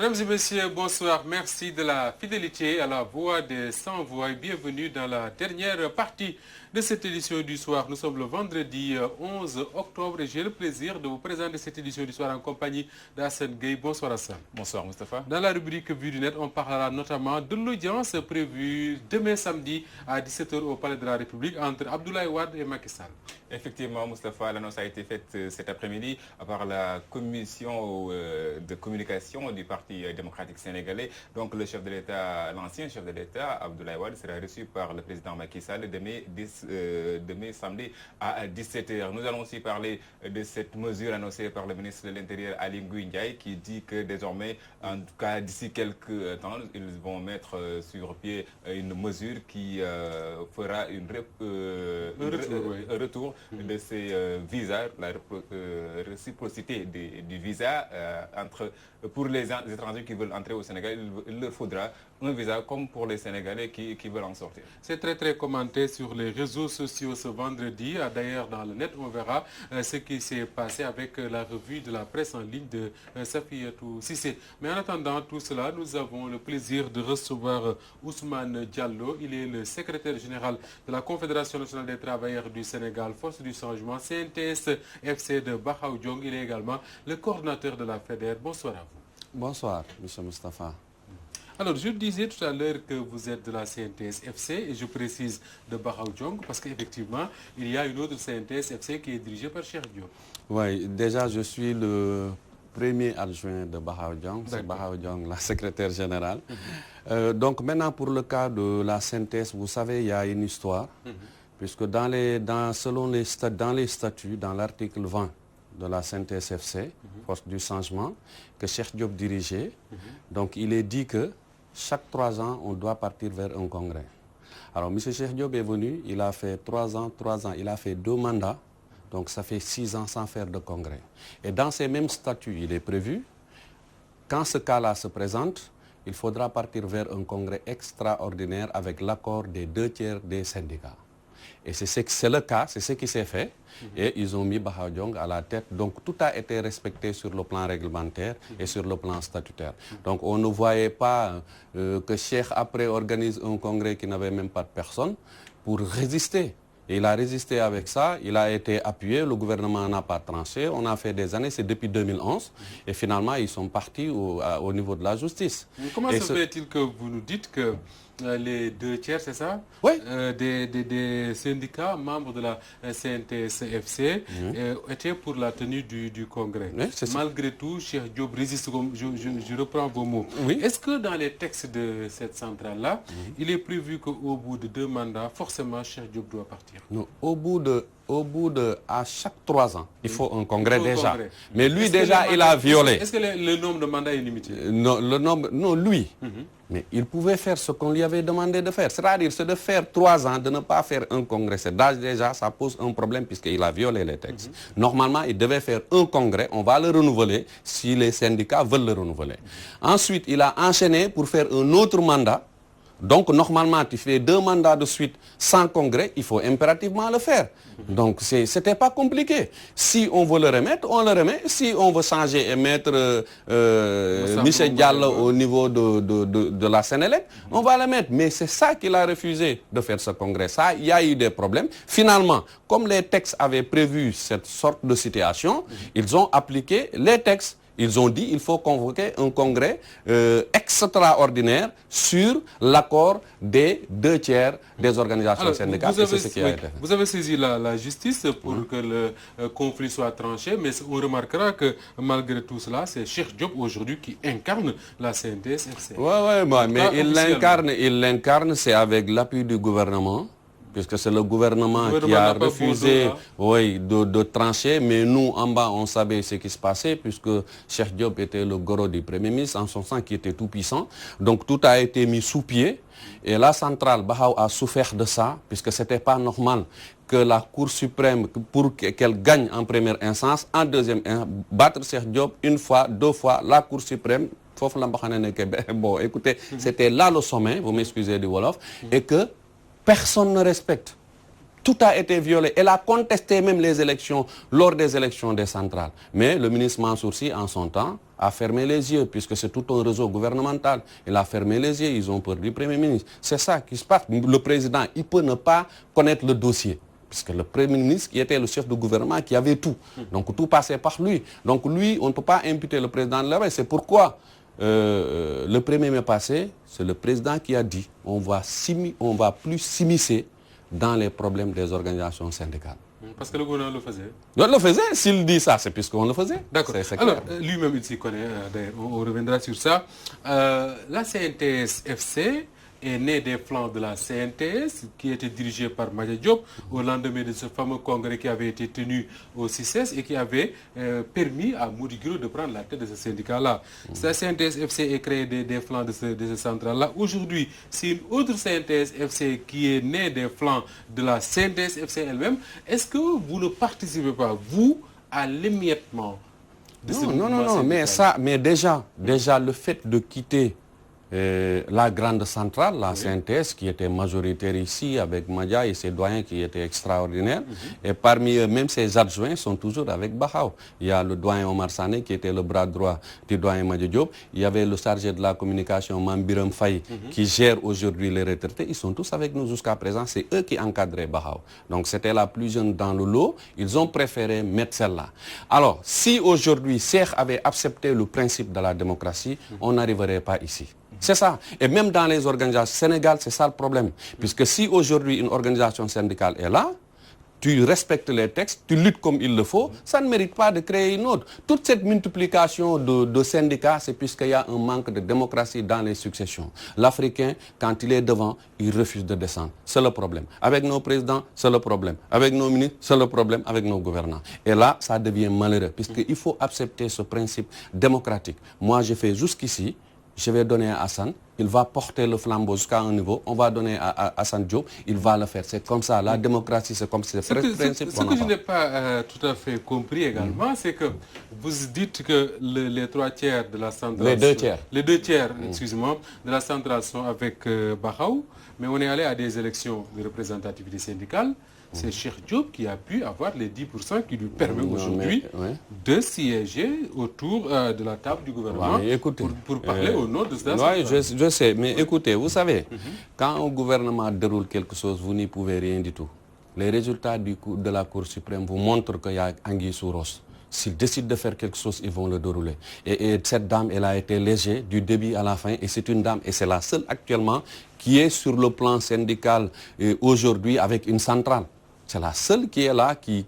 Mesdames et messieurs, bonsoir. Merci de la fidélité à la voix des sans-voix et bienvenue dans la dernière partie de cette édition du soir. Nous sommes le vendredi 11 octobre et j'ai le plaisir de vous présenter cette édition du soir en compagnie d'Hassane Gueye. Bonsoir Hassane. Bonsoir Moustapha. Dans la rubrique Vue du Net, on parlera notamment de l'audience prévue demain samedi à 17h au Palais de la République entre Abdoulaye Wade et Macky Sall. Effectivement, Moustapha, l'annonce a été faite cet après-midi par la commission de communication du Parti démocratique sénégalais. Donc le chef de l'État, l'ancien chef de l'État, Abdoulaye Wade, sera reçu par le président Macky Sall demain samedi à 17h. Nous allons aussi parler de cette mesure annoncée par le ministre de l'Intérieur, Aly Ngouille Ndiaye, qui dit que désormais, en tout cas d'ici quelques temps, ils vont mettre sur pied une mesure qui fera un retour de ces visas, la réciprocité du visa pour les étrangers qui veulent entrer au Sénégal. Il leur faudra un visa comme pour les Sénégalais qui veulent en sortir. C'est très commenté sur les réseaux sociaux ce vendredi. D'ailleurs, dans le net, on verra ce qui s'est passé avec la revue de la presse en ligne de Safiatou Cissé. Mais en attendant tout cela, nous avons le plaisir de recevoir Ousmane Diallo. Il est le secrétaire général de la Confédération nationale des travailleurs du Sénégal, Force du changement, CNTS FC de Bakhaw Diong. Il est également le coordinateur de la FEDER. Bonsoir à vous. Bonsoir, M. Moustapha. Alors, je disais tout à l'heure que vous êtes de la CNTS FC et je précise de Bakhaw Diong parce qu'effectivement, il y a une autre CNTS FC qui est dirigée par Cheikh Diop. Oui, déjà, je suis le premier adjoint de Bakhaw Diong. C'est Bakhaw Diong, la secrétaire générale. Donc maintenant, pour le cas de la CNTS, vous savez, il y a une histoire. Puisque dans les statuts, dans l'article 20 de la CNTS FC, Force du changement, que Cheikh Diop dirigeait, donc il est dit que chaque 3 ans, on doit partir vers un congrès. Alors, M. Cheikh Diop est venu, il a fait 3 ans, il a fait 2 mandats, donc ça fait 6 ans sans faire de congrès. Et dans ces mêmes statuts, il est prévu, quand ce cas-là se présente, il faudra partir vers un congrès extraordinaire avec l'accord des 2/3 des syndicats. Et c'est le cas, c'est ce qui s'est fait. Et ils ont mis Bakhaw Diong à la tête. Donc tout a été respecté sur le plan réglementaire et sur le plan statutaire. Donc on ne voyait pas que Cheikh après organise un congrès qui n'avait même pas de personne pour résister. Et il a résisté avec ça, il a été appuyé, le gouvernement n'a pas tranché, on a fait des années, c'est depuis 2011. Et finalement, ils sont partis au niveau de la justice. Mais comment se fait-il que vous nous dites que les 2/3, c'est ça? Oui. Des syndicats membres de la CNTS-FC étaient pour la tenue du congrès. Oui, malgré tout, Cheikh Diop résiste, je reprends vos mots. Oui. Est-ce que dans les textes de cette centrale-là, il est prévu qu'au bout de 2 mandats, forcément, Cheikh Diop doit partir? Non, à chaque 3 ans, il faut un congrès déjà. Mais lui déjà, il a violé. Est-ce que le nombre de mandats est limité? Non, lui. Mais il pouvait faire ce qu'on lui avait demandé de faire. C'est-à-dire, c'est de faire 3 ans, de ne pas faire un congrès. C'est déjà, ça pose un problème puisqu'il a violé les textes. Normalement, il devait faire un congrès. On va le renouveler si les syndicats veulent le renouveler. Ensuite, il a enchaîné pour faire un autre mandat. Donc, normalement, tu fais 2 mandats de suite sans congrès, il faut impérativement le faire. Donc, c'était pas compliqué. Si on veut le remettre, on le remet. Si on veut changer et mettre Michel Diallo au niveau de la Sénélec, on va le mettre. Mais c'est ça qu'il a refusé de faire ce congrès. Ça, il y a eu des problèmes. Finalement, comme les textes avaient prévu cette sorte de situation, ils ont appliqué les textes. Ils ont dit qu'il faut convoquer un congrès extraordinaire sur l'accord des 2/3 des organisations syndicales. Vous avez saisi la justice pour que le conflit soit tranché, mais on remarquera que malgré tout cela, c'est Cheikh Diop aujourd'hui qui incarne la CNTS-FC. Oui, mais il l'incarne, c'est avec l'appui du gouvernement. Puisque c'est le gouvernement qui a refusé de trancher. Mais nous, en bas, on savait ce qui se passait, puisque Cheikh Diop était le goro du Premier ministre, en son sens qui était tout puissant. Donc tout a été mis sous pied. Et la centrale, Bakhaw a souffert de ça, puisque ce n'était pas normal que la Cour suprême, pour qu'elle gagne en première instance, en deuxième instance, battre Cheikh Diop 1 fois, 2 fois, la Cour suprême. Bon, écoutez, c'était là le sommet, vous m'excusez du Wolof, et que personne ne respecte. Tout a été violé. Elle a contesté même les élections, lors des élections des centrales. Mais le ministre Mansour Sy, en son temps, a fermé les yeux, puisque c'est tout un réseau gouvernemental. Il a fermé les yeux, ils ont peur du Premier ministre. C'est ça qui se passe. Le président, il peut ne pas connaître le dossier, puisque le Premier ministre qui était le chef de gouvernement, qui avait tout. Donc tout passait par lui. Donc lui, on ne peut pas imputer le président de la. C'est pourquoi le 1er mai passé, c'est le président qui a dit on va plus s'immiscer dans les problèmes des organisations syndicales. Parce que le gouvernement le faisait. On le faisait. S'il dit ça, c'est puisqu'on le faisait. D'accord. Alors, lui-même, il s'y connaît. D'ailleurs, on reviendra sur ça. La CNTS-FC est née des flancs de la CNTS, qui était dirigée par Madia Diop, au lendemain de ce fameux congrès qui avait été tenu au CICES et qui avait permis à Mody Guiro de prendre la tête de ce syndicat-là. La CNTS-FC est créée des flancs de ce central-là. Aujourd'hui, c'est une autre CNTS-FC qui est née des flancs de la CNTS-FC elle-même. Est-ce que vous ne participez pas, vous, à l'émiettement de ce mouvement syndical? Mais déjà, le fait de quitter la grande centrale, la CNTS, qui était majoritaire ici, avec Madia et ses doyens qui étaient extraordinaires. Et parmi eux, même ses adjoints sont toujours avec Bahao. Il y a le doyen Omar Sané, qui était le bras droit du doyen Madia Diop. Il y avait le chargé de la communication, Mambiram Faye, qui gère aujourd'hui les retraités. Ils sont tous avec nous jusqu'à présent. C'est eux qui encadraient Bahao. Donc c'était la plus jeune dans le lot. Ils ont préféré mettre celle-là. Alors, si aujourd'hui, Cheikh avait accepté le principe de la démocratie, on n'arriverait pas ici. C'est ça. Et même dans les organisations Sénégal, c'est ça le problème. Puisque si aujourd'hui une organisation syndicale est là, tu respectes les textes, tu luttes comme il le faut, ça ne mérite pas de créer une autre. Toute cette multiplication de syndicats, c'est puisqu'il y a un manque de démocratie dans les successions. L'Africain, quand il est devant, il refuse de descendre. C'est le problème. Avec nos présidents, c'est le problème. Avec nos ministres, c'est le problème. Avec nos gouvernants. Et là, ça devient malheureux, puisqu'il faut accepter ce principe démocratique. Moi, j'ai fait jusqu'ici. Je vais donner à Hassan, il va porter le flambeau jusqu'à un niveau, on va donner à Hassan Diop, il va le faire. C'est comme ça, la démocratie, c'est comme ça. Ce que je n'ai pas tout à fait compris également, c'est que vous dites que les 3 tiers de la centrale... Les 2 tiers. Les 2 tiers, excusez-moi, de la centrale sont avec Bahao, mais on est allé à des élections de représentativité syndicale. C'est Cheikh Diop qui a pu avoir les 10% qui lui permet aujourd'hui de siéger autour de la table du gouvernement pour parler au nom de cela. Oui, je sais, mais écoutez, vous savez, quand un gouvernement déroule quelque chose, vous n'y pouvez rien du tout. Les résultats de la Cour suprême vous montrent qu'il y a anguille sous roche. S'ils décident de faire quelque chose, ils vont le dérouler. Et cette dame, elle a été légère du début à la fin. Et c'est une dame, et c'est la seule actuellement, qui est sur le plan syndical aujourd'hui avec une centrale. C'est la seule qui est là, qui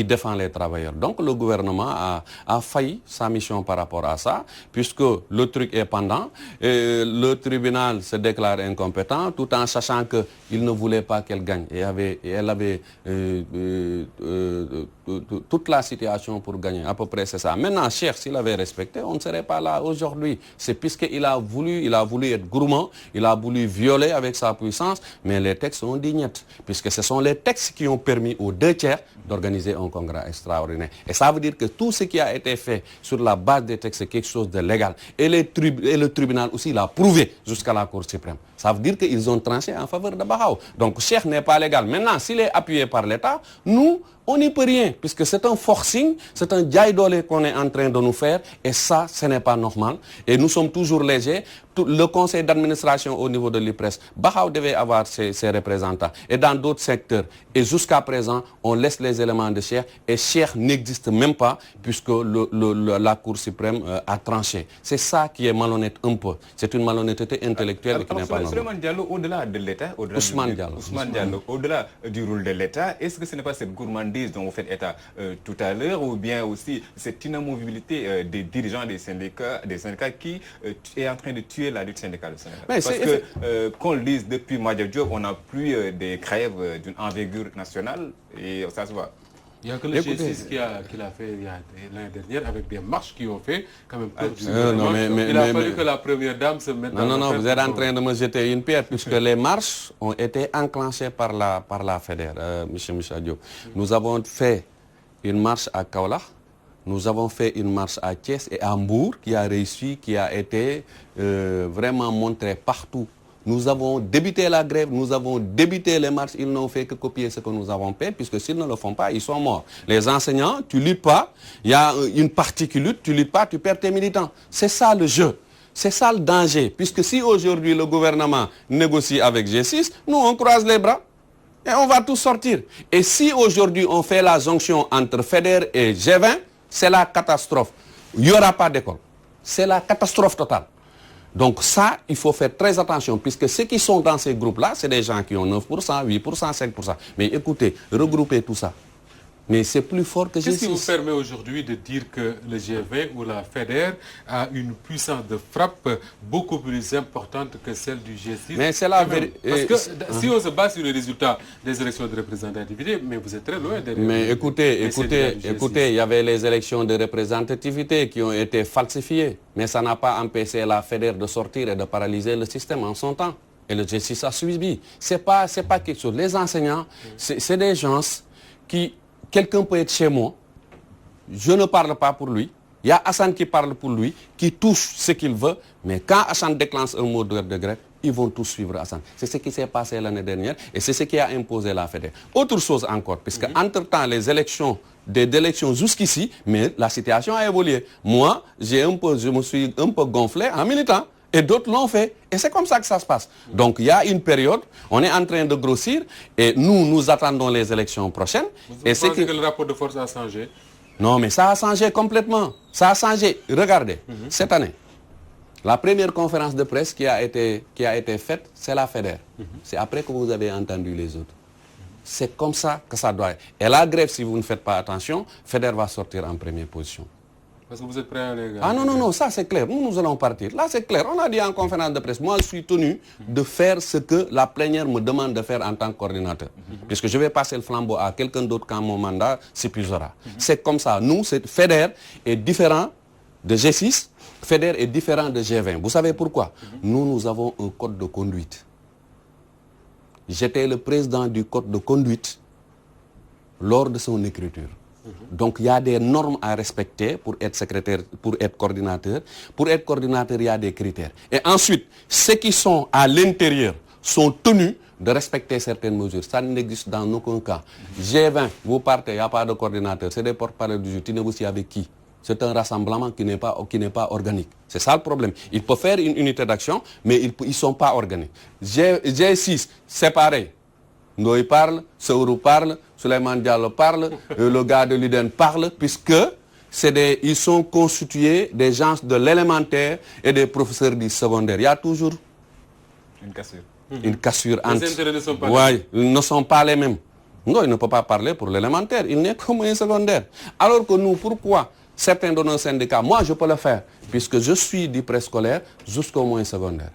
défend les travailleurs. Donc le gouvernement a failli sa mission par rapport à ça, puisque le truc est pendant. Le tribunal se déclare incompétent, tout en sachant qu'il ne voulait pas qu'elle gagne. Et elle avait toute la situation pour gagner. À peu près, c'est ça. Maintenant, Cheikh, s'il avait respecté, on ne serait pas là aujourd'hui. C'est puisqu'il a voulu être gourmand, il a voulu violer avec sa puissance, mais les textes sont dignettes, puisque ce sont les textes qui ont permis aux 2 tiers d'organiser un congrès extraordinaire. Et ça veut dire que tout ce qui a été fait sur la base des textes, c'est quelque chose de légal. Et le tribunal aussi l'a prouvé jusqu'à la Cour suprême. Ça veut dire qu'ils ont tranché en faveur de Bahao. Donc Cheikh n'est pas légal. Maintenant, s'il est appuyé par l'État, nous, on n'y peut rien, puisque c'est un forcing, c'est un jaïdolé qu'on est en train de nous faire, et ça, ce n'est pas normal. Et nous sommes toujours légers. Le conseil d'administration au niveau de l'IPRES, Bahao devait avoir ses représentants. Et dans d'autres secteurs. Et jusqu'à présent, on laisse les éléments de Cheikh, et Cheikh n'existe même pas, puisque la Cour suprême a tranché. C'est ça qui est malhonnête un peu. C'est une malhonnêteté intellectuelle qui n'est pas normale. Souleymane Diallo, au-delà de l'État, Ousmane Diallo, au-delà du rôle de l'État, est-ce que ce n'est pas cette gourmandise dont vous faites état tout à l'heure, ou bien aussi cette inamovibilité des dirigeants des syndicats qui est en train de tuer la lutte syndicale au Sénégal? Parce que qu'on lise depuis Madia Diop, on n'a plus des grèves d'une envergure nationale, et ça se voit. Il n'y a que le G6 qui l'a fait l'année dernière avec des marches qui ont fait quand même peur du Il a fallu que la première dame se mette dans Non, vous êtes en train de me jeter une pierre, puisque les marches ont été enclenchées par la FEDER, M. Diop. Nous avons fait une marche à Kaolack, nous avons fait une marche à Thiès et à Mbour qui a réussi, qui a été vraiment montrée partout Nous avons débuté la grève, nous avons débuté les marches, ils n'ont fait que copier ce que nous avons fait, puisque s'ils ne le font pas, ils sont morts. Les enseignants, tu luttes pas, il y a une partie qui lutte, tu luttes pas, tu perds tes militants. C'est ça le jeu. C'est ça le danger, puisque si aujourd'hui le gouvernement négocie avec G6, nous on croise les bras et on va tous sortir. Et si aujourd'hui on fait la jonction entre FEDER et G20, c'est la catastrophe. Il n'y aura pas d'école. C'est la catastrophe totale. Donc ça, il faut faire très attention, puisque ceux qui sont dans ces groupes-là, c'est des gens qui ont 9%, 8%, 5%. Mais écoutez, regroupez tout ça. Mais c'est plus fort que G6. Qu'est-ce qui vous permet aujourd'hui de dire que le G20 ou la FEDER a une puissance de frappe beaucoup plus importante que celle du G6? Mais c'est la vérité. Parce que si on se base sur les résultats des élections de représentativité, mais vous êtes très loin derrière. Mais écoutez, il y avait les élections de représentativité qui ont été falsifiées. Mais ça n'a pas empêché la FEDER de sortir et de paralyser le système en son temps. Et le G6 a suivi. C'est pas quelque chose. Les enseignants, c'est des gens qui... Quelqu'un peut être chez moi, je ne parle pas pour lui, il y a Hassan qui parle pour lui, qui touche ce qu'il veut, mais quand Hassan déclenche un mot de grève, ils vont tous suivre Hassan. C'est ce qui s'est passé l'année dernière et c'est ce qui a imposé la FEDER. Autre chose encore, puisque entre-temps, les élections, des élections jusqu'ici, mais la situation a évolué. Moi, je me suis un peu gonflé en militant. Et d'autres l'ont fait. Et c'est comme ça que ça se passe. Donc, il y a une période, on est en train de grossir, et nous attendons les élections prochaines. Vous pensez que le rapport de force a changé? Non, mais ça a changé complètement. Ça a changé. Regardez, cette année, la première conférence de presse qui a été faite, c'est la FEDER. C'est après que vous avez entendu les autres. C'est comme ça que ça doit être. Et la grève, si vous ne faites pas attention, FEDER va sortir en première position. Parce que vous êtes prêts à les... Ah non, ça c'est clair. Nous allons partir. Là c'est clair. On a dit en conférence de presse, moi je suis tenu de faire ce que la plénière me demande de faire en tant que coordinateur. Puisque je vais passer le flambeau à quelqu'un d'autre quand mon mandat s'épuisera. C'est comme ça. Nous, FEDER est différent de G6. FEDER est différent de G20. Vous savez pourquoi? Nous avons un code de conduite. J'étais le président du code de conduite lors de son écriture. Donc il y a des normes à respecter pour être secrétaire, pour être coordinateur. Pour être coordinateur, il y a des critères. Et ensuite, ceux qui sont à l'intérieur sont tenus de respecter certaines mesures. Ça n'existe dans aucun cas. G20, vous partez, il n'y a pas de coordinateur. C'est des porte-parole du jeu. Tu négocies avec qui? C'est un rassemblement qui n'est pas organique. C'est ça le problème. Il peut faire une unité d'action, mais ils ne sont pas organiques. G6, c'est pareil. Ndoye parle, Seourou parle, Souleymane Diallo parle, le gars de l'UDEN parle, puisque ils sont constitués des gens de l'élémentaire et des professeurs du secondaire. Il y a toujours une cassure entre... Les intérêts ne sont pas les mêmes. Ils ne sont pas les mêmes. Non, il ne peut pas parler pour l'élémentaire, il n'est qu'au moyen secondaire. Alors que nous, pourquoi certains de nos syndicats, moi je peux le faire, puisque je suis du préscolaire jusqu'au moyen secondaire.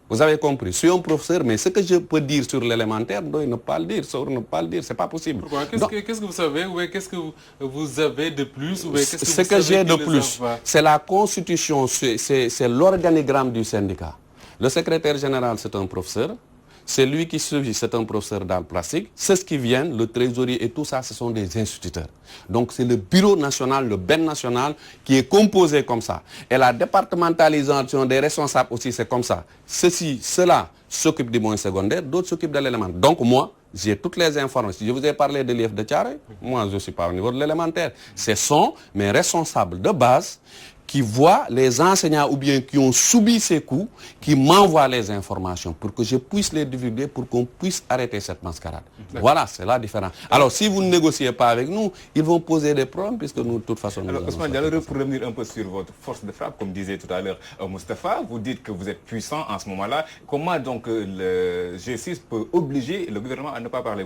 Vous avez compris, je suis un professeur, mais ce que je peux dire sur l'élémentaire, ne pas le dire, ne pas le dire, c'est pas possible. Pourquoi? Qu'est-ce que vous savez? Ou qu'est-ce que vous avez de plus? Ou ce que j'ai de plus, c'est la constitution, c'est l'organigramme du syndicat. Le secrétaire général, c'est un professeur. C'est lui qui suit, c'est un professeur d'art plastique. C'est ce qui vient, le trésorier et tout ça, ce sont des instituteurs. Donc c'est le bureau national, le BEN national, qui est composé comme ça. Et la départementalisation des responsables aussi, c'est comme ça. Ceux-là s'occupent du moyen secondaire, d'autres s'occupent de l'élémentaire. Donc moi, j'ai toutes les informations. Je vous ai parlé de l'IF de Thiaroye. Moi, je ne suis pas au niveau de l'élémentaire. Ce sont mes responsables de base qui voient les enseignants ou bien qui ont subi ces coups, qui m'envoient les informations pour que je puisse les divulguer, pour qu'on puisse arrêter cette mascarade. Voilà, c'est la différence. Alors, si vous ne négociez pas avec nous, ils vont poser des problèmes, puisque nous, de toute façon... Alors, Ousmane Diallo, pour revenir un peu sur votre force de frappe, comme disait tout à l'heure Moustapha, vous dites que vous êtes puissant en ce moment-là. Comment donc le G6 peut obliger le gouvernement à ne pas parler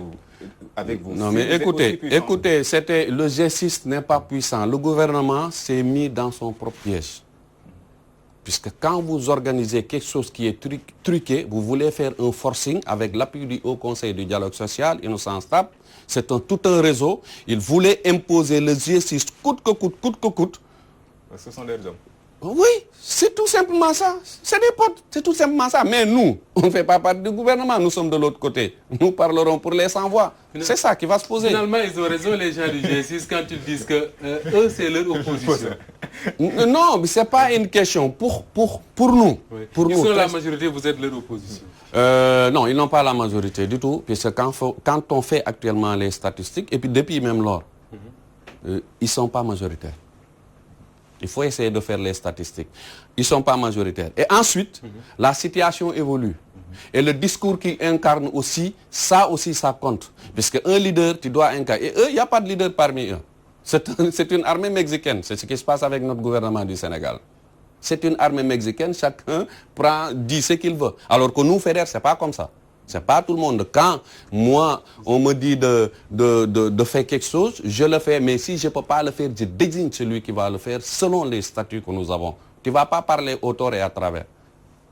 avec vous? Non, mais écoutez, le G6 n'est pas puissant. Le gouvernement s'est mis dans son propre piège. Puisque quand vous organisez quelque chose qui est truqué, vous voulez faire un forcing avec l'appui du Haut Conseil du dialogue social, Innocence Stable, c'est tout un réseau. Ils voulaient imposer le G6 coûte que coûte. Ce sont leurs hommes. Oui, c'est tout simplement ça. C'est des potes, c'est tout simplement ça. Mais nous, on ne fait pas partie du gouvernement, nous sommes de l'autre côté. Nous parlerons pour les sans-voix. C'est ça qui va se poser. Finalement, ils ont raison, les gens du G6, quand ils disent que eux, c'est leur opposition. Non, mais ce n'est pas une question pour nous. Oui. Pour ils nous, sont la majorité, vous êtes leur opposition. Non, ils n'ont pas la majorité du tout, puisque quand on fait actuellement les statistiques, et puis depuis même lors, ils ne sont pas majoritaires. Il faut essayer de faire les statistiques. Ils ne sont pas majoritaires. Et ensuite, la situation évolue. Et le discours qu'ils incarnent aussi, ça compte. Puisque un leader, tu dois incarner. Et eux, il n'y a pas de leader parmi eux. C'est une armée mexicaine. C'est ce qui se passe avec notre gouvernement du Sénégal. C'est une armée mexicaine, chacun dit ce qu'il veut. Alors que nous, FEDER, ce n'est pas comme ça. Ce n'est pas tout le monde. Quand moi, on me dit de faire quelque chose, je le fais. Mais si je ne peux pas le faire, je désigne celui qui va le faire selon les statuts que nous avons. Tu ne vas pas parler au tort et à travers.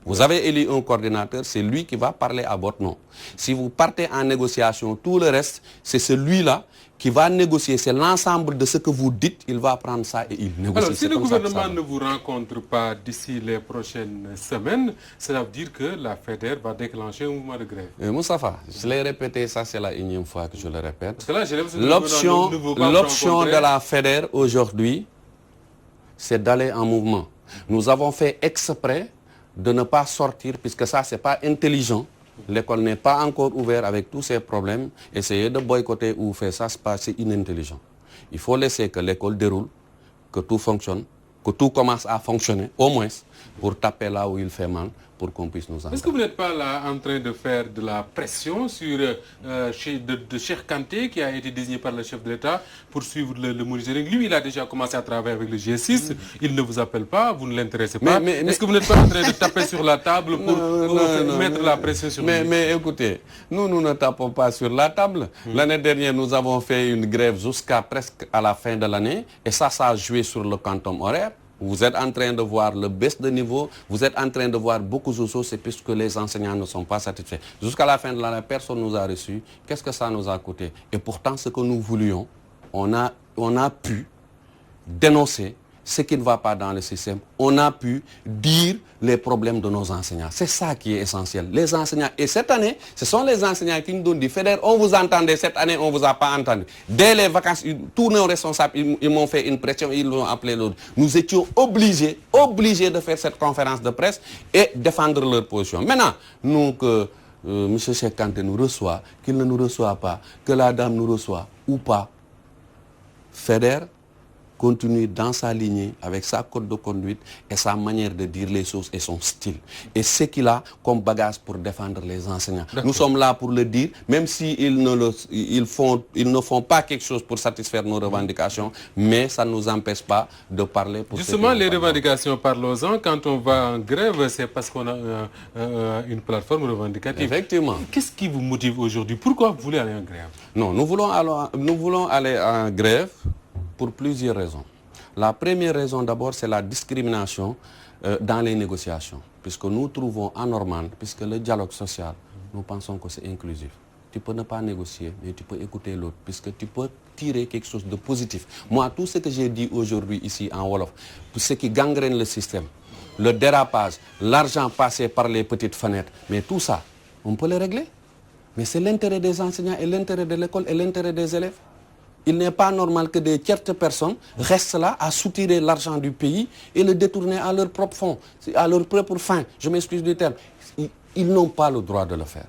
Vous avez élu un coordinateur, c'est lui qui va parler à votre nom. Si vous partez en négociation, tout le reste, c'est celui-là qui va négocier. C'est l'ensemble de ce que vous dites, il va prendre ça et il négocie. Alors, si le gouvernement ne vous rencontre pas d'ici les prochaines semaines, cela veut dire que la FEDER va déclencher un mouvement de grève. Moustapha, je l'ai répété, ça c'est la énième fois que je le répète. Parce que là, j'ai l'impression que l'option de la FEDER aujourd'hui, c'est d'aller en mouvement. Nous avons fait exprès de ne pas sortir, puisque ça, ce n'est pas intelligent. L'école n'est pas encore ouverte avec tous ces problèmes. Essayer de boycotter ou faire ça, c'est inintelligent. Il faut laisser que l'école déroule, que tout fonctionne, que tout commence à fonctionner, au moins, pour taper là où il fait mal, pour qu'on puisse nous entendre. Est-ce que vous n'êtes pas là en train de faire de la pression sur Cheikh Kanté, qui a été désigné par le chef de l'État pour suivre le monitoring? Lui, il a déjà commencé à travailler avec le G6. Il ne vous appelle pas, vous ne l'intéressez pas. Est-ce que vous n'êtes pas en train de taper sur la table pour mettre la pression sur lui? Mais écoutez, nous ne tapons pas sur la table. L'année dernière, nous avons fait une grève jusqu'à presque à la fin de l'année. Et ça a joué sur le quantum horaire. Vous êtes en train de voir le baisse de niveau, vous êtes en train de voir beaucoup de choses, c'est puisque les enseignants ne sont pas satisfaits. Jusqu'à la fin de l'année, personne ne nous a reçus. Qu'est-ce que ça nous a coûté? Et pourtant, ce que nous voulions, on a pu dénoncer ce qui ne va pas dans le système. On a pu dire les problèmes de nos enseignants. C'est ça qui est essentiel. Les enseignants, et cette année, ce sont les enseignants qui nous donnent du FEDER. On vous entendait, cette année, on ne vous a pas entendu. Dès les vacances, tous nos responsables, ils m'ont fait une pression, ils l'ont appelé l'autre. Nous étions obligés de faire cette conférence de presse et défendre leur position. Maintenant, nous, que M. Cheikh Kanté nous reçoit, qu'il ne nous reçoit pas, que la dame nous reçoit ou pas, FEDER continue dans sa lignée avec sa code de conduite et sa manière de dire les choses et son style. Et ce qu'il a comme bagage pour défendre les enseignants. Nous sommes là pour le dire, même s'ils ne font pas quelque chose pour satisfaire nos revendications, mais ça ne nous empêche pas de parler pour... Justement, les revendications, parlons-en. Quand on va en grève, c'est parce qu'on a une plateforme revendicative. Effectivement. Qu'est-ce qui vous motive aujourd'hui? Pourquoi vous voulez aller en grève? Non, nous voulons aller en grève pour plusieurs raisons. La première raison d'abord, c'est la discrimination dans les négociations. Puisque nous trouvons anormal, puisque le dialogue social, nous pensons que c'est inclusif. Tu peux ne pas négocier, mais tu peux écouter l'autre, puisque tu peux tirer quelque chose de positif. Moi, tout ce que j'ai dit aujourd'hui ici en Wolof, pour ce qui gangrène le système, le dérapage, l'argent passé par les petites fenêtres, mais tout ça, on peut le régler. Mais c'est l'intérêt des enseignants et l'intérêt de l'école et l'intérêt des élèves. Il n'est pas normal que des tierces personnes restent là à soutirer l'argent du pays et le détourner à leur propre fond, à leur propre fin. Je m'excuse du terme. Ils n'ont pas le droit de le faire.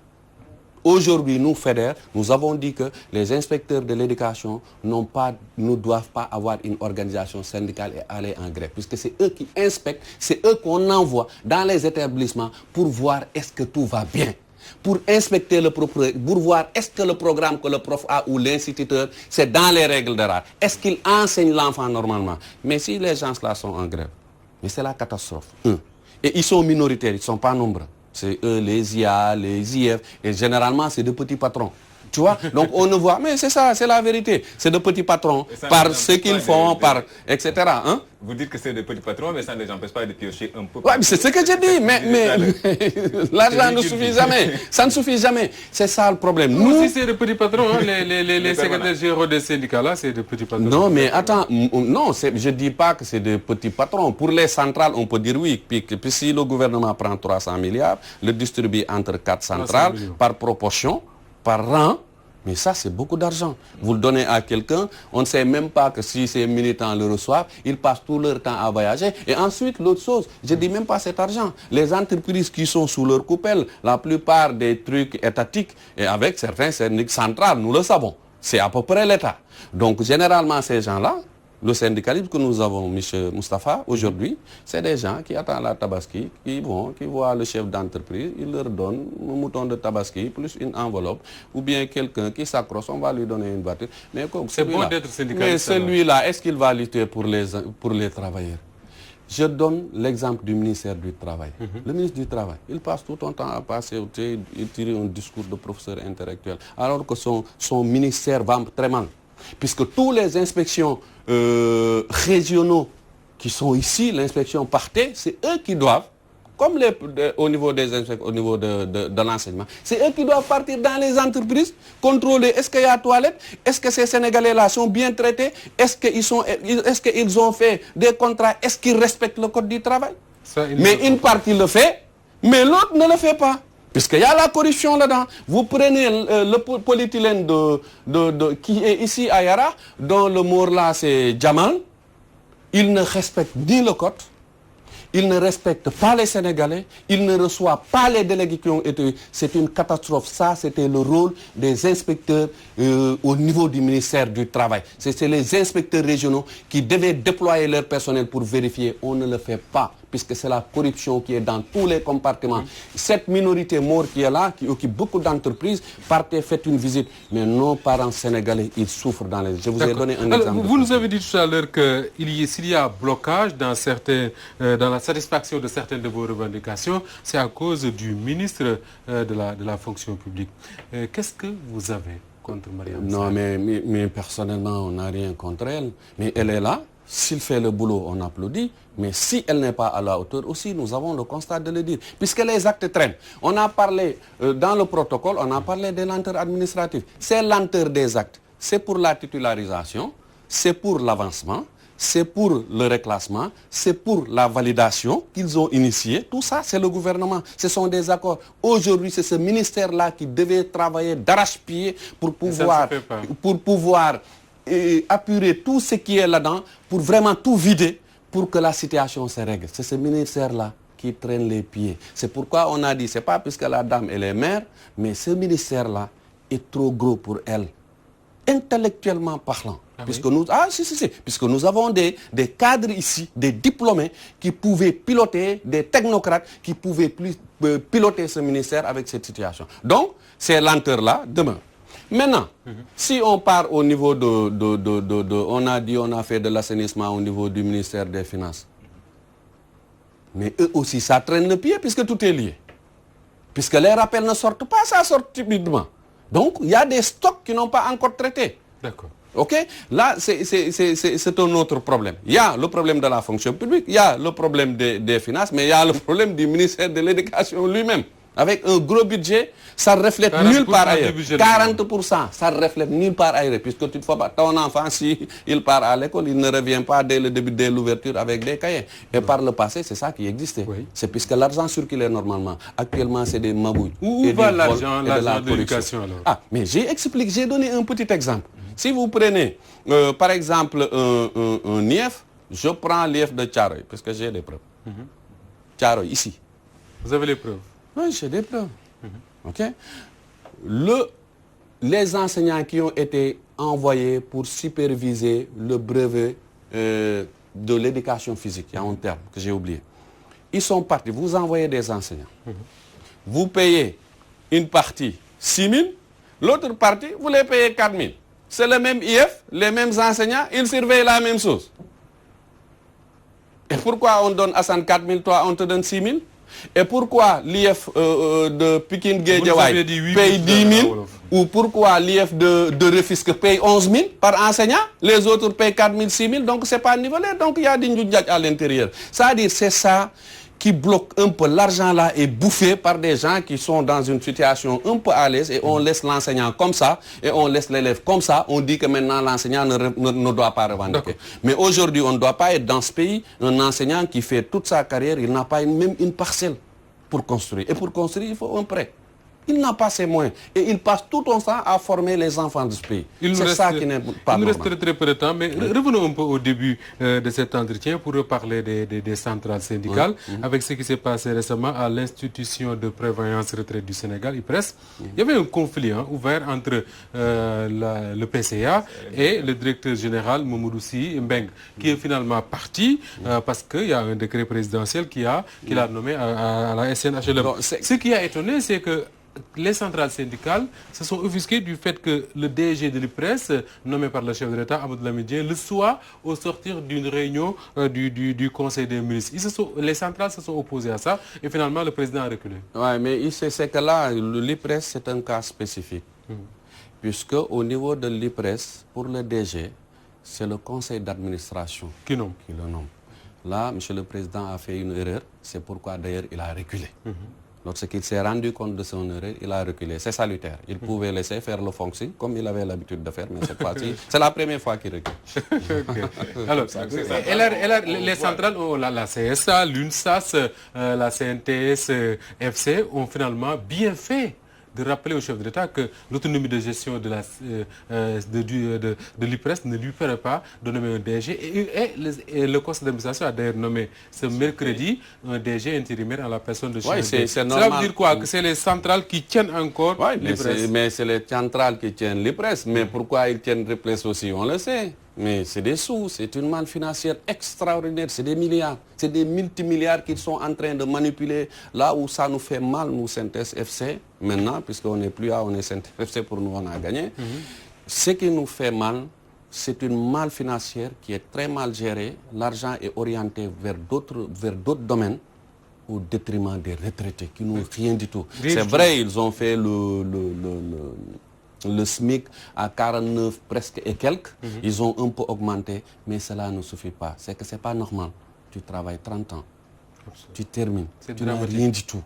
Aujourd'hui, nous, FEDER, nous avons dit que les inspecteurs de l'éducation ne doivent pas avoir une organisation syndicale et aller en grève, puisque c'est eux qui inspectent, c'est eux qu'on envoie dans les établissements pour voir est-ce que tout va bien. Pour inspecter le propre, pour voir est-ce que le programme que le prof a ou l'instituteur, c'est dans les règles de l'art. Est-ce qu'il enseigne l'enfant normalement? Mais si les gens là sont en grève, mais c'est la catastrophe. Et ils sont minoritaires, ils ne sont pas nombreux. C'est eux, les IA, les IF, et généralement c'est de petits patrons. Tu vois? Donc on ne voit, mais c'est ça, c'est la vérité. C'est de petits patrons, par ce qu'ils font, par etc. Hein? Vous dites que c'est des petits patrons, mais ça ne les empêche pas de piocher un peu. Oui, c'est ce que j'ai dit, mais l'argent ne suffit jamais. Ça ne suffit jamais. C'est ça le problème. Nous, si c'est des petits patrons, hein, les secrétaires généraux des syndicats là, c'est des petits patrons. Non, mais attends, non, je ne dis pas que c'est des petits patrons. Pour les centrales, on peut dire oui. Puis si le gouvernement prend 300 milliards, le distribue entre 4 centrales, par proportion, par rang. Mais ça, c'est beaucoup d'argent. Vous le donnez à quelqu'un, on ne sait même pas que si ces militants le reçoivent, ils passent tout leur temps à voyager. Et ensuite, l'autre chose, je ne dis même pas cet argent. Les entreprises qui sont sous leur coupelle, la plupart des trucs étatiques, et avec certains syndicats centrales, nous le savons. C'est à peu près l'État. Donc, généralement, ces gens-là, le syndicalisme que nous avons, M. Moustapha, aujourd'hui, c'est des gens qui attendent la tabaski, qui voient le chef d'entreprise, il leur donne un mouton de tabaski plus une enveloppe, ou bien quelqu'un qui s'accroche, on va lui donner une voiture. Mais c'est bon d'être syndicaliste. Mais celui-là, est-ce qu'il va lutter pour les travailleurs? Je donne l'exemple du ministère du Travail. Le ministre du Travail, il passe tout son temps à passer, il tire un discours de professeur intellectuel, alors que son ministère va très mal. Puisque tous les inspections régionaux qui sont ici, l'inspection partait, c'est eux qui doivent, comme au niveau des inspections, au niveau de l'enseignement, c'est eux qui doivent partir dans les entreprises, contrôler est-ce qu'il y a toilettes, est-ce que ces Sénégalais-là sont bien traités, est-ce qu'ils ont fait des contrats, est-ce qu'ils respectent le code du travail. Mais une partie le fait, mais l'autre ne le fait pas. Puisqu'il y a la corruption là-dedans. Vous prenez le polyéthylène qui est ici à Yara, dont le mot là c'est Jamal. Il ne respecte ni le code, il ne respecte pas les Sénégalais, il ne reçoit pas les délégués qui ont été... C'est une catastrophe. Ça, c'était le rôle des inspecteurs au niveau du ministère du Travail. C'est les inspecteurs régionaux qui devaient déployer leur personnel pour vérifier. On ne le fait pas, puisque c'est la corruption qui est dans tous les compartiments. Cette minorité morte qui est là, qui occupe beaucoup d'entreprises, partez, faites une visite. Mais nos parents sénégalais, ils souffrent dans les... Je vous ai donné un exemple. Vous nous avez dit tout à l'heure s'il y a blocage dans la satisfaction de certaines de vos revendications, c'est à cause du ministre de la fonction publique. Qu'est-ce que vous avez contre Mariam Sarr? Non, mais personnellement, on n'a rien contre elle. Mais elle est là. S'il fait le boulot, on applaudit. Mais si elle n'est pas à la hauteur aussi, nous avons le constat de le dire. Puisque les actes traînent. On a parlé, dans le protocole, on a parlé des lenteurs administratives. Ces lenteurs des actes, c'est pour la titularisation, c'est pour l'avancement, c'est pour le reclassement, c'est pour la validation qu'ils ont initiée. Tout ça, c'est le gouvernement. Ce sont des accords. Aujourd'hui, c'est ce ministère-là qui devait travailler d'arrache-pied pour pouvoir apurer tout ce qui est là-dedans, pour vraiment tout vider, pour que la situation se règle. C'est ce ministère-là qui traîne les pieds. C'est pourquoi on a dit, c'est pas puisque la dame elle est mère, mais ce ministère-là est trop gros pour elle, intellectuellement parlant. Puisque nous avons des cadres ici, des diplômés qui pouvaient piloter, des technocrates qui pouvaient piloter ce ministère avec cette situation. Donc, ces lenteurs-là, demain. Maintenant, si on part au niveau on a fait de l'assainissement au niveau du ministère des Finances. Mais eux aussi, ça traîne le pied puisque tout est lié. Puisque les rappels ne sortent pas, ça sort timidement. Donc, il y a des stocks qui n'ont pas encore traité. D'accord. OK? Là, c'est un autre problème. Il y a le problème de la fonction publique, il y a le problème des finances, mais il y a le problème du ministère de l'Éducation lui-même. Avec un gros budget, ça reflète nulle part ailleurs. 40%, ça reflète nulle part ailleurs. Puisque toutefois, ton enfant, s'il part à l'école, il ne revient pas dès le début de l'ouverture avec des cahiers. Et par le passé, c'est ça qui existait. Oui. C'est puisque l'argent circulait normalement. Actuellement, c'est des magouilles. Où va l'argent de l'éducation alors? Ah, mais j'ai donné un petit exemple. Si vous prenez, par exemple, un IEF, je prends l'IEF de Tcharoy, parce que j'ai des preuves. Tcharoy, ici. Vous avez les preuves? Oui, j'ai des preuves. OK? Les enseignants qui ont été envoyés pour superviser le brevet de l'éducation physique, il y a un terme que j'ai oublié. Ils sont partis, vous envoyez des enseignants. Vous payez une partie 6 000, l'autre partie, vous les payez 4 000. C'est le même IF, les mêmes enseignants, ils surveillent la même chose. Et pourquoi on donne à 4 000, toi on te donne 6 000? Et pourquoi l'IF de Pikine Guédiawaye paye 10 000 ou pourquoi l'IF de Rufisque paye 11 000 par enseignant, les autres payent 4 000, 6 000, donc c'est pas nivelé, donc il y a des ndjudjadj à l'intérieur. C'est-à-dire c'est ça qui bloque un peu. L'argent là est bouffé par des gens qui sont dans une situation un peu à l'aise et on laisse l'enseignant comme ça et on laisse l'élève comme ça. On dit que maintenant l'enseignant ne doit pas revendiquer. Mais aujourd'hui, on ne doit pas être dans ce pays un enseignant qui fait toute sa carrière, il n'a pas même une parcelle pour construire. Et pour construire, il faut un prêt. Il n'a pas ses moyens. Et il passe tout son temps à former les enfants de ce pays. C'est ça qui n'est pas normal. Il nous reste très peu de temps, mais revenons un peu au début de cet entretien pour reparler des centrales syndicales. Avec ce qui s'est passé récemment à l'institution de prévoyance retraite du Sénégal, IPRES. Il y avait un conflit ouvert entre le PCA et le directeur général Mamadou Sy Mbengue, qui est finalement parti parce qu'il y a un décret présidentiel qui l'a nommé à la SNHLM. Ce qui a étonné, c'est que les centrales syndicales se sont offusquées du fait que le DG de l'IPRES, nommé par le chef de l'État, Amadou Lamine Dieng, le soit au sortir d'une réunion du Conseil des ministres. Les centrales se sont opposées à ça et finalement le président a reculé. Oui, mais c'est que là, l'IPRES, c'est un cas spécifique. Puisque au niveau de l'IPRES, pour le DG, c'est le conseil d'administration qui le nomme. Là, M. le Président a fait une erreur, c'est pourquoi d'ailleurs il a reculé. Lorsqu'il s'est rendu compte de son erreur, il a reculé. C'est salutaire. Il pouvait laisser faire le fonctionnement comme il avait l'habitude de faire, mais cette fois-ci, c'est la première fois qu'il recule. Alors, les centrales, la CSA, l'UNSAS, la CNTS, FC ont finalement bien fait de rappeler au chef de l'État que l'autonomie de gestion de l'IPRES ne lui ferait pas de nommer un DG. Et le conseil d'administration a d'ailleurs nommé ce mercredi un DG intérimaire à la personne de chef. Cela veut dire quoi? Que c'est les centrales qui tiennent encore l'IPRES. Mais c'est les centrales qui tiennent l'IPRES. Mais pourquoi ils tiennent l'IPRES aussi, on le sait. Mais c'est des sous, c'est une manne financière extraordinaire, c'est des milliards, c'est des multimilliards qu'ils sont en train de manipuler là où ça nous fait mal, nous, Synthèse FC, maintenant, puisqu'on n'est plus là, on est Synthèse FC, pour nous, on a gagné. Ce qui nous fait mal, c'est une manne financière qui est très mal gérée, l'argent est orienté vers d'autres domaines, au détriment des retraités qui n'ont rien du tout. C'est vrai, ils ont fait le SMIC à 49 presque et quelques, ils ont un peu augmenté, mais cela ne suffit pas. C'est que c'est pas normal. Tu travailles 30 ans, tu termines, tu n'as rien du tout.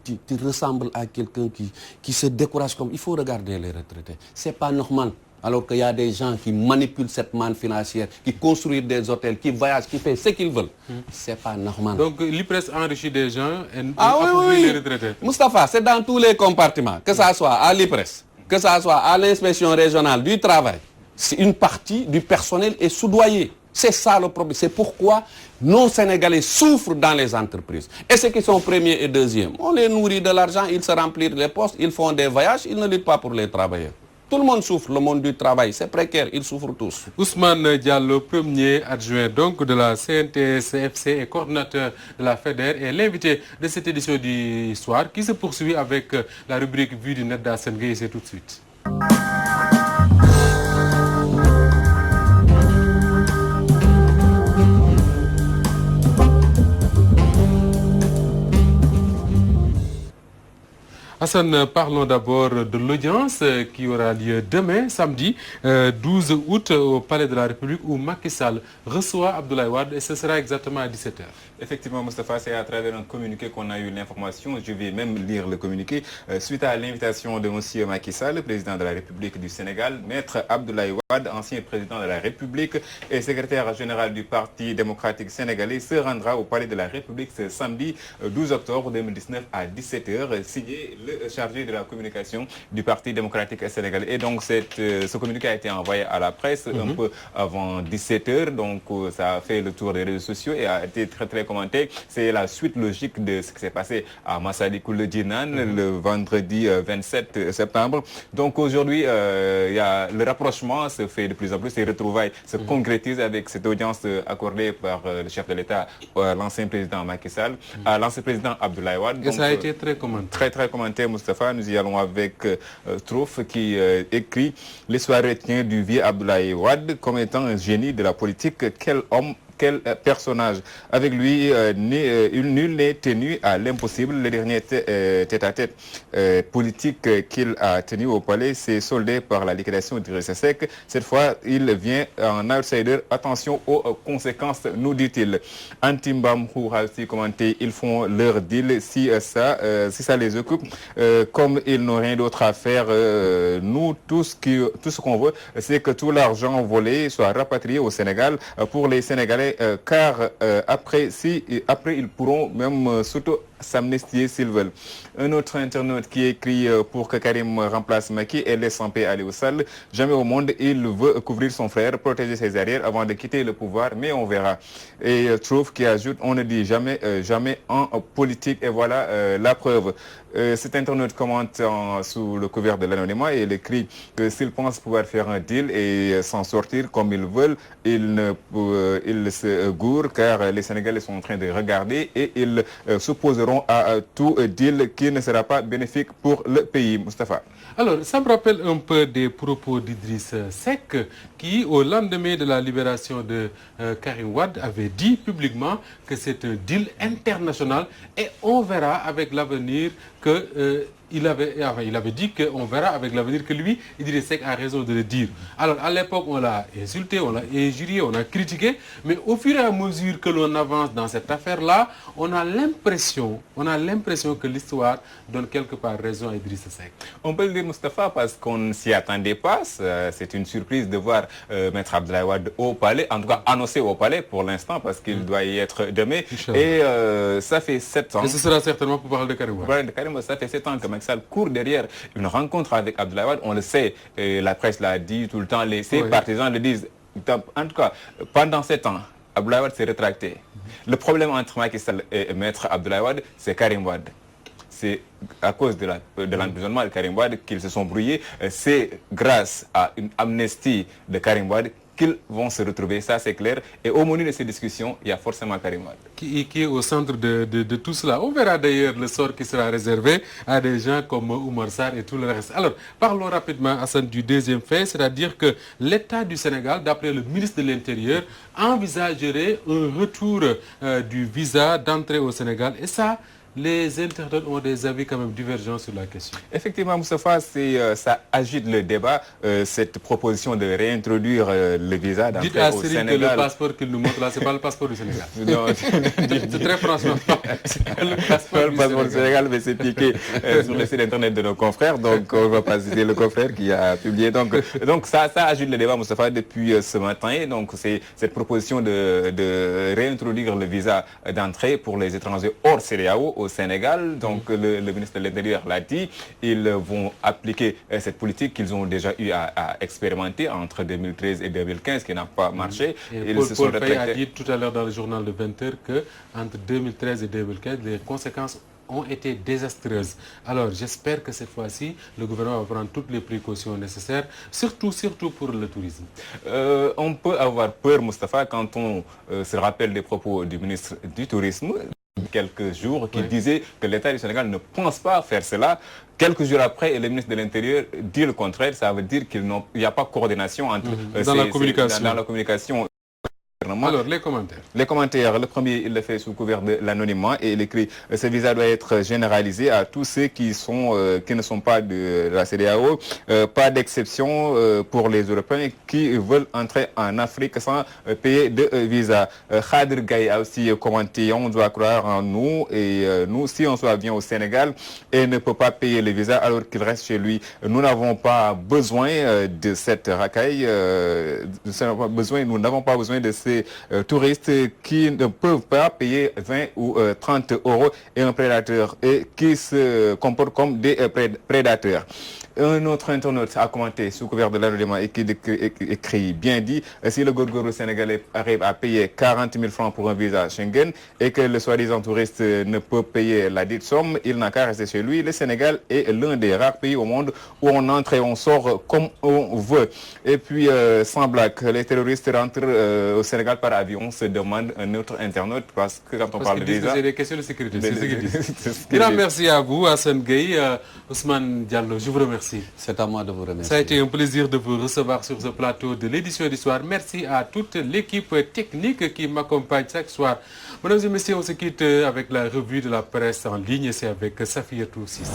Tu ressembles à quelqu'un qui se décourage comme... Il faut regarder les retraités. C'est pas normal. Alors qu'il y a des gens qui manipulent cette manne financière, qui construisent des hôtels, qui voyagent, qui font ce qu'ils veulent. C'est pas normal. Donc l'IPRES enrichit des gens et appauvrit les retraités. Moustapha, c'est dans tous les compartiments, que ça soit à l'IPRES, que ça soit à l'inspection régionale du travail. C'est une partie du personnel est soudoyée. C'est ça le problème. C'est pourquoi nos Sénégalais souffrent dans les entreprises. Et ceux qui sont premiers et deuxièmes, on les nourrit de l'argent, ils se remplissent les postes, ils font des voyages, ils ne luttent pas pour les travailleurs. Tout le monde souffre, le monde du travail, c'est précaire, ils souffrent tous. Ousmane Diallo, premier adjoint donc de la CNTS-FC et coordinateur de la FEDER, est l'invité de cette édition du soir qui se poursuit avec la rubrique Vue du net d'Assane Gueye. C'est tout de suite. Hassan, parlons d'abord de l'audience qui aura lieu demain, samedi 12 août, au Palais de la République, où Macky Sall reçoit Abdoulaye Wade et ce sera exactement à 17h. Effectivement, Moustapha, c'est à travers un communiqué qu'on a eu l'information. Je vais même lire le communiqué. Suite à l'invitation de M. Macky Sall, président de la République du Sénégal, Maître Abdoulaye Wade, ancien président de la République et secrétaire général du Parti démocratique sénégalais, se rendra au Palais de la République ce samedi 12 octobre 2019 à 17h, signé le chargé de la communication du Parti démocratique sénégalais. Et donc, ce communiqué a été envoyé à la presse un peu avant 17h. Donc, ça a fait le tour des réseaux sociaux et a été très commenté. C'est la suite logique de ce qui s'est passé à Massalikul Djinan le vendredi 27 septembre. Donc, aujourd'hui, le rapprochement se fait de plus en plus. Les retrouvailles se concrétisent avec cette audience accordée par le chef de l'État, l'ancien président Macky Sall, à l'ancien président Abdoulaye Wade. Et ça a été très commenté. Très commenté, Moustapha. Nous y allons avec Trouf qui écrit « L'histoire retient du vieux Abdoulaye Wade comme étant un génie de la politique. Quel homme quel personnage. Avec lui, nul n'est tenu à l'impossible. Le dernier tête-à-tête politique qu'il a tenu au palais s'est soldé par la liquidation d'Idrissa Seck. Cette fois, il vient en outsider. Attention aux conséquences, nous dit-il. Antimbamhou a aussi commenté, ils font leur deal si ça les occupe. Comme ils n'ont rien d'autre à faire, nous, tout ce qu'on veut, c'est que tout l'argent volé soit rapatrié au Sénégal pour les Sénégalais, car après, ils pourront même s'amnestier s'ils veulent. Un autre internaute qui écrit pour que Karim remplace Macky et laisse en paix Aliou Sall. Jamais au monde il veut couvrir son frère, protéger ses arrières avant de quitter le pouvoir, mais on verra. Et Trouve qui ajoute, on ne dit jamais en politique, et voilà la preuve. Cet internaute commente sous le couvert de l'anonymat et il écrit que s'ils pensent pouvoir faire un deal et s'en sortir comme ils veulent, ils se gourrent, car les Sénégalais sont en train de regarder et ils s'opposeront à tout deal qui ne sera pas bénéfique pour le pays. Moustapha. Alors, ça me rappelle un peu des propos d'Idriss Seck qui, au lendemain de la libération de Karim Wade, avait dit publiquement que c'est un deal international et on verra avec l'avenir que... il avait dit qu'on verra avec l'avenir que lui, Idriss Seck a raison de le dire. Alors, à l'époque, on l'a insulté, on l'a injurié, on a critiqué, mais au fur et à mesure que l'on avance dans cette affaire-là, on a l'impression que l'histoire donne quelque part raison à Idriss Seck. On peut le dire, Moustapha, parce qu'on ne s'y attendait pas. C'est une surprise de voir Maître Abdoulaye Wade au palais, en tout cas annoncé au palais pour l'instant, parce qu'il doit y être demain. Et ça fait 7 ans. Et ce sera certainement pour parler de Karim Wade. Ça fait 7 ans que Macky Sall court derrière une rencontre avec Abdoulaye Wade. On le sait, la presse l'a dit tout le temps, ses partisans le disent. En tout cas, pendant 7 ans, Abdoulaye Wade s'est rétracté. Le problème entre Macky Sall et Maître Abdoulaye Wade, c'est Karim Wade. C'est à cause de l'emprisonnement de Karim Wade qu'ils se sont brouillés. C'est grâce à une amnistie de Karim Wade qu'ils vont se retrouver, ça c'est clair. Et au menu de ces discussions, il y a forcément Karim Wade. Qui est au centre de tout cela. On verra d'ailleurs le sort qui sera réservé à des gens comme Oumar Sarr et tout le reste. Alors, parlons rapidement, Hassan, du deuxième fait, c'est-à-dire que l'État du Sénégal, d'après le ministre de l'Intérieur, envisagerait un retour du visa d'entrée au Sénégal. Et ça, les internautes ont des avis quand même divergents sur la question. Effectivement, Moustapha, ça agite le débat, cette proposition de réintroduire le visa d'entrée au Sénégal. Dites à que le passeport qu'il nous montre là, ce n'est pas le passeport du Sénégal. Non, c'est très franchement. Le passeport du Sénégal, mais c'est piqué sur le site internet de nos confrères. Donc, on ne va pas citer le confrère qui a publié. Donc ça agite le débat, Moustapha, depuis ce matin. Donc, c'est cette proposition de réintroduire le visa d'entrée pour les étrangers hors CEDEAO au Sénégal. Donc le ministre de l'Intérieur l'a dit, ils vont appliquer cette politique qu'ils ont déjà eu à expérimenter entre 2013 et 2015 qui n'a pas marché. Et Paul Faye a dit tout à l'heure dans le journal de 20h que entre 2013 et 2015, les conséquences ont été désastreuses. Alors j'espère que cette fois-ci, le gouvernement va prendre toutes les précautions nécessaires, surtout pour le tourisme. On peut avoir peur, Moustapha, quand on se rappelle des propos du ministre du Tourisme, quelques jours, qui disait que l'État du Sénégal ne pense pas faire cela. Quelques jours après, le ministre de l'Intérieur dit le contraire. Ça veut dire qu'il n'y a pas de coordination entre dans la communication. Alors, les commentaires. Les commentaires, le premier, il le fait sous couvert de l'anonymat et il écrit « Ce visa doit être généralisé à tous ceux qui ne sont pas de la CEDEAO, pas d'exception pour les Européens qui veulent entrer en Afrique sans payer de visa. » Khadir Gaye a aussi commenté « On doit croire en nous et nous, si on soit bien au Sénégal et ne peut pas payer le visa alors qu'il reste chez lui, nous n'avons pas besoin de cette racaille, nous n'avons pas besoin de ces touristes qui ne peuvent pas payer 20 ou 30 euros et un prédateur et qui se comportent comme des prédateurs. Un autre internaute a commenté sous couvert de l'anonymat et qui écrit bien dit, si le Gorgoro sénégalais arrive à payer 40 000 francs pour un visa Schengen et que le soi-disant touriste ne peut payer la dite somme, il n'a qu'à rester chez lui. Le Sénégal est l'un des rares pays au monde où on entre et on sort comme on veut. Et puis, sans blague, les terroristes rentrent au Sénégal Sénégal par avion, se demande un autre internaute, parce que quand on parle de visa... c'est des questions de sécurité, c'est ce qu'ils disent. Grand merci à vous, Assane Gueye, Ousmane Diallo, je vous remercie. C'est à moi de vous remercier. Ça a été un plaisir de vous recevoir sur ce plateau de l'édition du soir. Merci à toute l'équipe technique qui m'accompagne chaque soir. Mesdames et messieurs, on se quitte avec la revue de la presse en ligne, c'est avec Safiatou Cissé.